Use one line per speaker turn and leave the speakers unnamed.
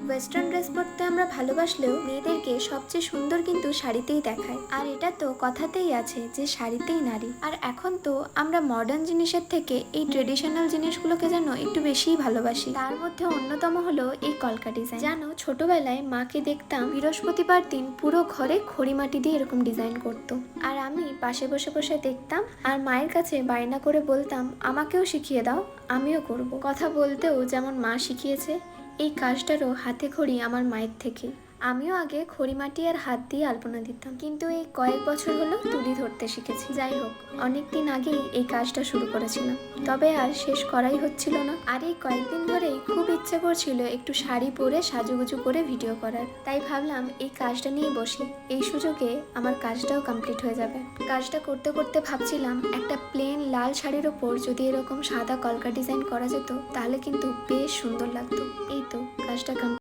Western dress পরতে আমরা ভালোবাসলেও মেয়েদেরকে সবচেয়ে সুন্দর কিন্তু শাড়িতেই দেখায়। আর এটা তো কথাতেই আছে যে শাড়িতেই নারী। আর এখন তো আমরা মডার্ন জিনিসের থেকে এই ট্রেডিশনাল জিনিসগুলোকে যেন একটু বেশিই ভালোবাসি। তার মধ্যে অন্যতম হলো এই কলকা ডিজাইন। জানো, ছোটবেলায় মাকে দেখতাম বৃহস্পতিবার দিন পুরো ঘরে খড়িমাটি দিয়ে এরকম ডিজাইন করতো, আর আমি পাশে বসে বসে দেখতাম আর মায়ের কাছে বায়না করে বলতাম আমাকেও শিখিয়ে দাও, আমিও করব। কথা বলতেও যেমন মা শিখিয়েছে, এই কাজটারও হাতে খড়ি আমার মায়ের থেকে। আমিও আগে খড়িমাটি আর হাত দিয়ে আলপনা দিতাম, কিন্তু এই কয়েক বছর হলো তুলি ধরতে শিখেছি। যাই হোক, অনেক দিন আগেই এই কাজটা শুরু করেছিলাম, তবে আর শেষ করাই হচ্ছিল না। আর এই কয়েকদিন ধরেই খুব ইচ্ছে করছিল একটু শাড়ি পরে সাজুগুজু করে ভিডিও করার, তাই ভাবলাম এই কাজটা নিয়ে বসি। এই সুযোগে আমার কাজটাও কমপ্লিট হয়ে যাবে। কাজটা করতে করতে ভাবছিলাম একটা প্লেন লাল শাড়ির ওপর যদি এরকম সাদা কলকা ডিজাইন করা যেত তাহলে কিন্তু বেশ সুন্দর লাগতো। এই তো কাজটা